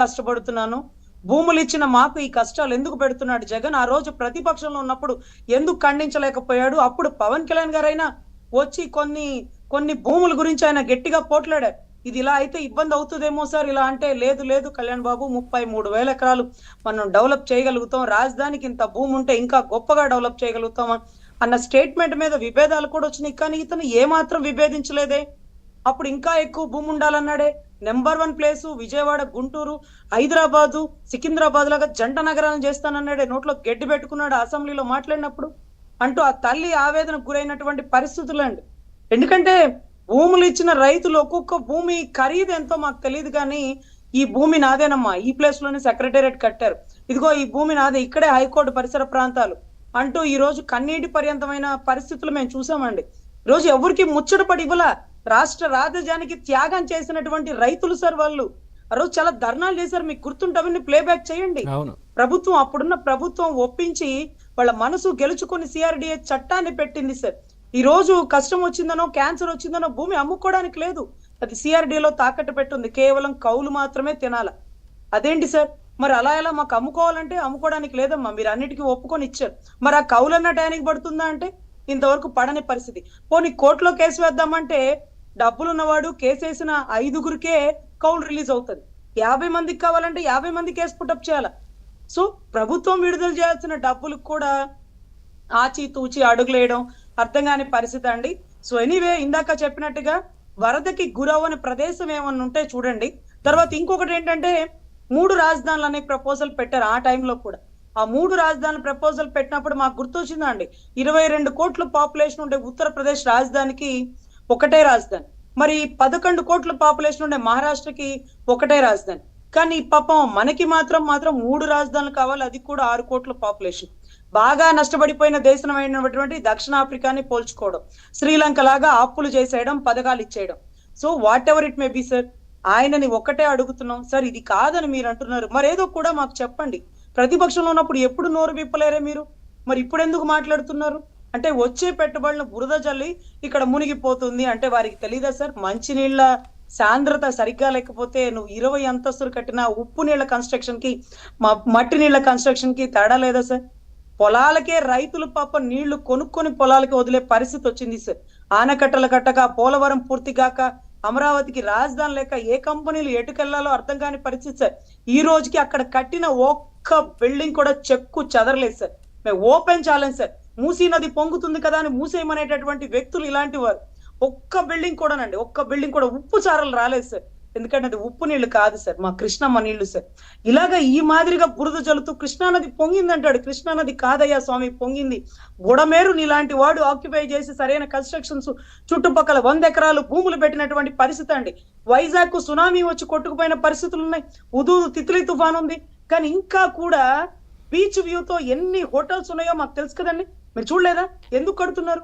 కష్టపడుతున్నాను, భూములు ఇచ్చిన మాకు ఈ కష్టాలు ఎందుకు పెడుతున్నాడు జగన్? ఆ రోజు ప్రతిపక్షంలో ఉన్నప్పుడు ఎందుకు ఖండించలేకపోయాడు? అప్పుడు పవన్ కళ్యాణ్ గారైనా వచ్చి కొన్ని కొన్ని భూముల గురించి ఆయన గట్టిగా పోట్లాడారు. ఇది ఇలా అయితే ఇబ్బంది అవుతుందేమో సార్, ఇలా అంటే లేదు లేదు కళ్యాణ్ బాబు, 33,000 ఎకరాలు మనం డెవలప్ చేయగలుగుతాం, రాజధానికి ఇంత భూమి ఉంటే ఇంకా గొప్పగా డెవలప్ చేయగలుగుతాం అన్న స్టేట్మెంట్ మీద విభేదాలు కూడా వచ్చినాయి. కానీ ఇతను ఏమాత్రం విభేదించలేదే. అప్పుడు ఇంకా ఎక్కువ భూమి ఉండాలన్నాడే. నెంబర్ 1 ప్లేసు విజయవాడ, గుంటూరు, హైదరాబాదు, సికింద్రాబాద్ లాగా జంట నగరాలను చేస్తానన్నాడే. నోట్లో గడ్డి పెట్టుకున్నాడు అసెంబ్లీలో మాట్లాడినప్పుడు. అంటూ ఆ తల్లి ఆవేదనకు గురైనటువంటి పరిస్థితులు అండి. ఎందుకంటే భూములు ఇచ్చిన రైతులు ఒక్కొక్క భూమి ఖరీదు ఎంతో మాకు తెలియదు, కానీ ఈ భూమి నాదేనమ్మా, ఈ ప్లేస్ లోనే సెక్రటేరియట్ కట్టారు, ఇదిగో ఈ భూమి నాదే, ఇక్కడే హైకోర్టు పరిసర ప్రాంతాలు అంటూ ఈ రోజు కన్నీటి పర్యంతమైన పరిస్థితులు మేము చూసామండి. ఈ రోజు ఎవరికి ముచ్చటపడి ఇవ్వలా. రాష్ట్ర రాజధానికి త్యాగం చేసినటువంటి రైతులు సార్ వాళ్ళు ఆ రోజు చాలా ధర్నాలు చేశారు. మీకు గుర్తుంటవన్నీ ప్లేబ్యాక్ చేయండి. ప్రభుత్వం, అప్పుడున్న ప్రభుత్వం ఒప్పించి వాళ్ళ మనసు గెలుచుకొని సిఆర్డిఏ చట్టాన్ని పెట్టింది సార్. ఈ రోజు కష్టం వచ్చిందనో క్యాన్సర్ వచ్చిందనో భూమి అమ్ముకోవడానికి లేదు, అది సిఆర్డిఏలో తాకట్టు పెట్టుంది. కేవలం కౌలు మాత్రమే తినాల. అదేంటి సార్ మరి అలా ఎలా? మాకు అమ్ముకోవాలంటే అమ్ముకోవడానికి లేదమ్మా, మీరు అన్నిటికీ ఒప్పుకొని ఇచ్చారు. మరి ఆ కౌలన్న టైంకి పడుతుందా అంటే ఇంతవరకు పడని పరిస్థితి. పోనీ కోర్టులో కేసు వేద్దామంటే డబ్బులున్నవాడు కేసేసిన 5గురికే కౌలు రిలీజ్ అవుతుంది. 50 మందికి కావాలంటే 50 మంది కేసు పుటప్ చేయాల. సో ప్రభుత్వం విడుదల చేయాల్సిన డబ్బులకు కూడా ఆచి తూచి అడుగులేయడం అర్థం కాని పరిస్థితి అండి. సో ఎనీవే, ఇందాక చెప్పినట్టుగా వరదకి గురవని ప్రదేశం ఏమన్నా ఉంటే చూడండి. తర్వాత ఇంకొకటి ఏంటంటే 3 రాజధానులు అనే ప్రపోజల్ పెట్టారు ఆ టైంలో కూడా. ఆ 3 రాజధానుల ప్రపోజల్ పెట్టినప్పుడు మాకు గుర్తొచ్చిందండి, 22 కోట్ల పాపులేషన్ ఉండే ఉత్తరప్రదేశ్ రాజధానికి ఒకటే రాజధాని, మరి 11 కోట్ల పాపులేషన్ ఉండే మహారాష్ట్రకి ఒకటే రాజధాని. కానీ పాపం మనకి మాత్రం 3 రాజధానులు కావాలి, అది కూడా 6 కోట్ల పాపులేషన్. బాగా నష్టపడిపోయిన దేశం అయినటువంటి దక్షిణాఫ్రికాని పోల్చుకోవడం, శ్రీలంక లాగా అప్పులు చేసేయడం, పథకాలు ఇచ్చేయడం. So what ever it may be sir, ఆయనని ఒక్కటే అడుగుతున్నాం సార్, ఇది కాదని మీరు అంటున్నారు, మరేదో కూడా మాకు చెప్పండి. ప్రతిపక్షంలో ఉన్నప్పుడు ఎప్పుడు నోరు విప్పలేరే మీరు, మరి ఇప్పుడు ఎందుకు మాట్లాడుతున్నారు? అంటే వచ్చే పెట్టుబడులను బురద జల్లి ఇక్కడ మునిగిపోతుంది అంటే వారికి తెలీదా సార్? మంచినీళ్ళ సాంద్రత సరిగ్గా లేకపోతే నువ్వు 20 అంతస్తులు కట్టిన ఉప్పు నీళ్ల కన్స్ట్రక్షన్ కి మట్టి నీళ్ల కన్స్ట్రక్షన్ కి తేడా లేదా సార్? పొలాలకే రైతులు పాప నీళ్లు కొనుక్కొని పొలాలకి వదిలే పరిస్థితి వచ్చింది సార్. ఆనకట్టలు కట్టక, పోలవరం పూర్తి కాక, అమరావతికి రాజధాని లేక ఏ కంపెనీలు ఎటుకెళ్లాలో అర్థం కాని పరిస్థితి సార్. ఈ రోజుకి అక్కడ కట్టిన ఒక్క బిల్డింగ్ కూడా చెక్కు చెదరలేదు సార్. మేము ఓపెన్ ఛాలెంజ్ సార్, మూసీ నది పొంగుతుంది కదా అని మూసేయమనేటటువంటి వ్యక్తులు ఇలాంటి వారు. ఒక్క బిల్డింగ్ కూడా ఉప్పు చారలు రాలేదు సార్. ఎందుకంటే అది ఉప్పు నీళ్లు కాదు సార్, మా కృష్ణమ్మ నీళ్లు సార్. ఇలాగా ఈ మాదిరిగా బురద జల్లుతూ కృష్ణానది పొంగిందంటాడు. కృష్ణానది కాదయ్యా స్వామి పొంగింది, బుడమేరు నీలాంటి వాడు ఆక్యుపై చేసి సరైన కన్స్ట్రక్షన్స్ చుట్టుపక్కల 100 ఎకరాలు భూములు పెట్టినటువంటి పరిస్థితి అండి. వైజాగ్ కు సునామీ వచ్చి కొట్టుకుపోయిన పరిస్థితులు ఉన్నాయి. ఉదూదు తిత్లీ తుఫాన్ ఉంది. కానీ ఇంకా కూడా బీచ్ వ్యూతో ఎన్ని హోటల్స్ ఉన్నాయో మాకు తెలుసు కదండి, మీరు చూడలేదా? ఎందుకు కడుతున్నారు?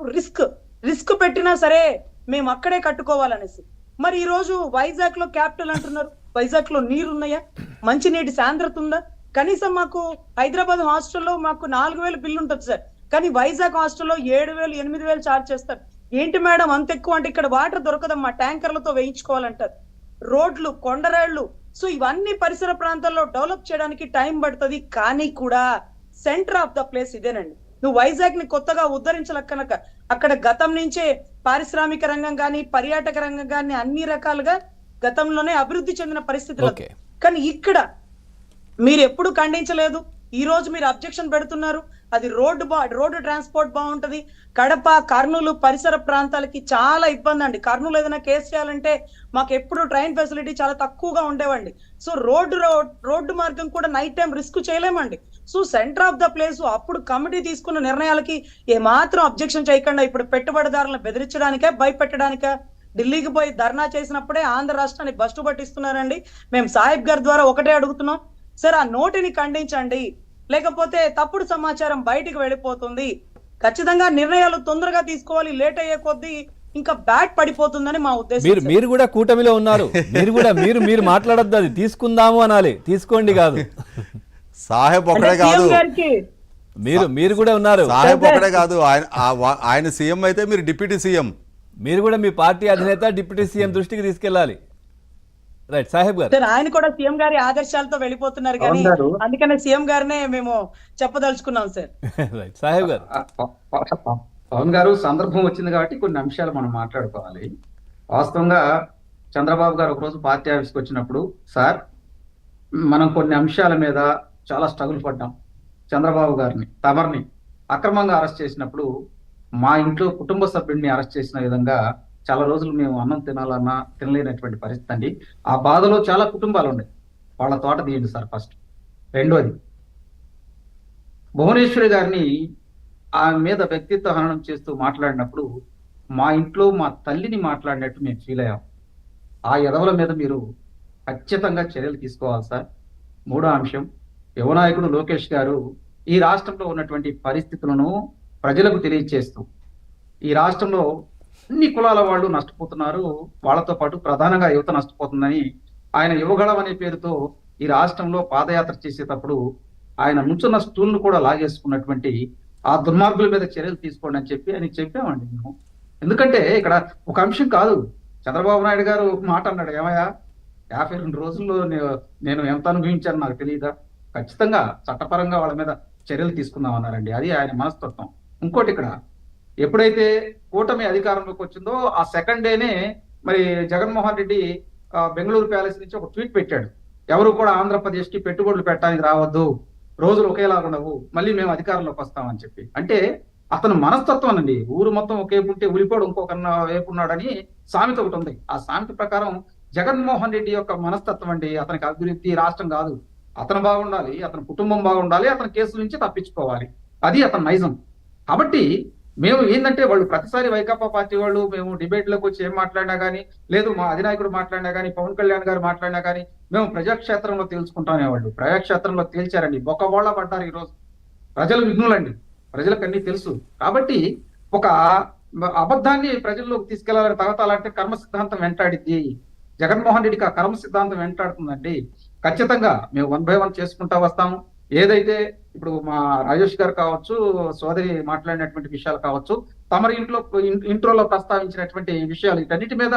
రిస్క్ పెట్టినా సరే మేము అక్కడే కట్టుకోవాలనేసి. మరి ఈ రోజు వైజాగ్ లో క్యాపిటల్ అంటున్నారు, వైజాగ్ లో నీరున్నాయా? మంచినీటి సాంద్రత ఉందా? కనీసం మాకు హైదరాబాద్ హాస్టల్లో మాకు 4,000 బిల్లు ఉంటుంది సార్, కానీ వైజాగ్ హాస్టల్లో 7,000 8,000 ఛార్జ్ చేస్తారు. ఏంటి మేడం అంత ఎక్కువ అంటే? ఇక్కడ వాటర్ దొరకదమ్మా, ట్యాంకర్లతో వేయించుకోవాలంటారు. రోడ్లు, కొండరాళ్లు, సో ఇవన్నీ పరిసర ప్రాంతాల్లో డెవలప్ చేయడానికి టైం పడుతుంది. కానీ కూడా సెంటర్ ఆఫ్ ద ప్లేస్ ఇదేనండి. నువ్వు వైజాగ్ ని కొత్తగా ఉద్ధరించలక్కనక అక్కడ గతం నుంచే పారిశ్రామిక రంగం కానీ, పర్యాటక రంగం కానీ అన్ని రకాలుగా గతంలోనే అభివృద్ధి చెందిన పరిస్థితులు. కానీ ఇక్కడ మీరు ఎప్పుడు ఖండించలేదు. ఈ రోజు మీరు అబ్జెక్షన్ పెడుతున్నారు. అది రోడ్డు ట్రాన్స్పోర్ట్ బాగుంటది. కడప, కర్నూలు పరిసర ప్రాంతాలకి చాలా ఇబ్బంది అండి. ఏదైనా కేసు చేయాలంటే మాకు ఎప్పుడు ట్రైన్ ఫెసిలిటీ చాలా తక్కువగా ఉండేవండి. సో రోడ్డు మార్గం కూడా నైట్ టైం రిస్క్ చేయలేమండి. So centre of the place అప్పుడు కమిటీ తీసుకున్న నిర్ణయాలకి ఏమాత్రం అబ్జెక్షన్ చేయకుండా ఇప్పుడు పెట్టుబడిదారులను బెదిరించడానికే, భయపెట్టడానికే ఢిల్లీకి పోయి ధర్నా చేసినప్పుడే ఆంధ్ర రాష్ట్రాన్ని బస్టు పట్టిస్తున్నారండి. మేము సాహిబ్ గారి ద్వారా ఒకటే అడుగుతున్నాం సార్, ఆ నోటిని ఖండించండి, లేకపోతే తప్పుడు సమాచారం బయటికి వెళ్ళిపోతుంది. ఖచ్చితంగా నిర్ణయాలు తొందరగా తీసుకోవాలి, లేట్ అయ్యే కొద్దీ ఇంకా బ్యాట్ పడిపోతుందని మా ఉద్దేశం. మీరు కూడా కూటమిలో ఉన్నారు, మీరు మాట్లాడొద్దు, అది తీసుకుందాము అనాలి, తీసుకోండి కాదు. సాహెబ్ ఒకటే కాదు, మీరు కూడా ఉన్నారు. సాహెబ్ ఒకటే కాదు, ఆయన సీఎం అయితే మీరు డిప్యూటీ సీఎం. మీరు కూడా మీ పార్టీ అధినేత డిప్యూటీ సీఎం దృష్టికి తీసుకెళ్ళాలి. రైట్ సాహెబ్ గారు. సార్ ఆయన కూడా సీఎం గారి ఆదర్శాలతో వెళ్ళిపోతున్నారు కానీ పవన్ గారు. అందుకనే సీఎం గారినే మేము చెప్పదలుచుకున్నాం సార్. రైట్ సాహెబ్ గారు. పవన్ గారు, సందర్భం వచ్చింది కాబట్టి కొన్ని అంశాలు మనం మాట్లాడుకోవాలి. వాస్తవంగా చంద్రబాబు గారు ఒకరోజు పార్టీ ఆఫీస్కి వచ్చినప్పుడు, సార్ మనం కొన్ని అంశాల మీద చాలా స్ట్రగుల్ పడ్డాం. చంద్రబాబు గారిని, తమర్ని అక్రమంగా అరెస్ట్ చేసినప్పుడు మా ఇంట్లో కుటుంబ సభ్యుడిని అరెస్ట్ చేసిన విధంగా చాలా రోజులు మేము అన్నం తినాలన్నా తినలేనటువంటి పరిస్థితి అండి. ఆ బాధలో చాలా కుటుంబాలు ఉన్నాయి. వాళ్ళ తోట తీయండి సార్ ఫస్ట్. రెండోది, భువనేశ్వరి గారిని ఆమె మీద వ్యక్తిత్వ హననం చేస్తూ మాట్లాడినప్పుడు మా ఇంట్లో మా తల్లిని మాట్లాడినట్టు మేము ఫీల్ అయ్యాం. ఆ ఎదవల మీద మీరు ఖచ్చితంగా చర్యలు తీసుకోవాలి సార్. మూడో అంశం, యువనాయకుడు లోకేష్ గారు ఈ రాష్ట్రంలో ఉన్నటువంటి పరిస్థితులను ప్రజలకు తెలియజేస్తూ, ఈ రాష్ట్రంలో అన్ని కులాల వాళ్ళు నష్టపోతున్నారు, వాళ్ళతో పాటు ప్రధానంగా యువత నష్టపోతుందని ఆయన యువగళం అనే పేరుతో ఈ రాష్ట్రంలో పాదయాత్ర చేసేటప్పుడు ఆయన నుంచున్న స్టూల్ను కూడా లాగేసుకున్నటువంటి ఆ దుర్మార్గుల మీద చర్యలు తీసుకోండి అని చెప్పి ఆయన చెప్పామండి మేము. ఎందుకంటే ఇక్కడ ఒక అంశం కాదు, చంద్రబాబు నాయుడు గారు ఒక మాట అన్నాడు, ఏమయ్యా 52 రోజుల్లో నేను ఎంత అనుభవించాను నాకు తెలియదా, ఖచ్చితంగా చట్టపరంగా వాళ్ళ మీద చర్యలు తీసుకుందాం అన్నారండి. అది ఆయన మనస్తత్వం. ఇంకోటి, ఇక్కడ ఎప్పుడైతే కూటమి అధికారంలోకి వచ్చిందో ఆ సెకండ్ డేనే మరి జగన్మోహన్ రెడ్డి బెంగళూరు ప్యాలెస్ నుంచి ఒక ట్వీట్ పెట్టాడు, ఎవరు కూడా ఆంధ్రప్రదేశ్ కి పెట్టుబడులు పెట్టడానికి రావద్దు, రోజులు ఒకేలాగా ఉండవు, మళ్ళీ మేము అధికారంలోకి వస్తామని చెప్పి. అంటే అతను మనస్తత్వం అండి. ఊరు మొత్తం ఒకే ఉంటే ఉలిపోడు ఇంకొక వైపు ఉన్నాడని సామెత ఒకటి ఉంది. ఆ సామెత ప్రకారం జగన్మోహన్ రెడ్డి యొక్క మనస్తత్వం అండి. అతనికి అభివృద్ధి రాష్ట్రం కాదు, అతను బాగుండాలి, అతని కుటుంబం బాగుండాలి, అతని కేసుల నుంచి తప్పించుకోవాలి, అది అతని నైజం. కాబట్టి మేము ఏంటంటే, వాళ్ళు ప్రతిసారి వైకాపా పార్టీ వాళ్ళు మేము డిబేట్లోకి వచ్చి ఏం మాట్లాడినా కానీ, లేదు మా అధినాయకుడు మాట్లాడినా కానీ, పవన్ కళ్యాణ్ గారు మాట్లాడినా కానీ మేము ప్రజాక్షేత్రంలో తేల్చుకుంటానే వాళ్ళు ప్రజాక్షేత్రంలో తేల్చారండి. బొక్కబోళ్ళ పడ్డారు. ఈరోజు ప్రజలు విఘ్నులండి, ప్రజలకు అన్ని తెలుసు. కాబట్టి ఒక అబద్ధాన్ని ప్రజల్లోకి తీసుకెళ్లాలని తగతాలంటే కర్మ సిద్ధాంతం వెంటాడిద్ది. జగన్మోహన్ రెడ్డికి ఆ కర్మ సిద్ధాంతం వెంటాడుతుందండి. ఖచ్చితంగా మేము 1 by 1 చేసుకుంటా వస్తాము. ఏదైతే ఇప్పుడు మా రాజేష్ గారు కావచ్చు, సోదరి మాట్లాడినటువంటి విషయాలు కావచ్చు, తమరి ఇంట్రోలో ప్రస్తావించినటువంటి విషయాలు, వీటన్నిటి మీద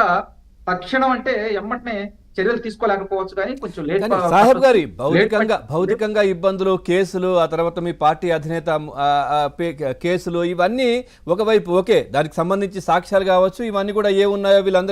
తక్షణం అంటే ఎమ్మటనే చర్యలు తీసుకోలేకపోవచ్చు, కానీ కొంచెం లేట్. సాహెబ్ గారి భౌతికంగా ఇబ్బందులు, కేసులు, ఆ తర్వాత మీ పార్టీ అధినేత కేసులు, ఇవన్నీ ఒకవైపు ఓకే, దానికి సంబంధించి సాక్ష్యాలు కావచ్చు, ఇవన్నీ కూడా ఏ ఉన్నాయో వీళ్ళందరూ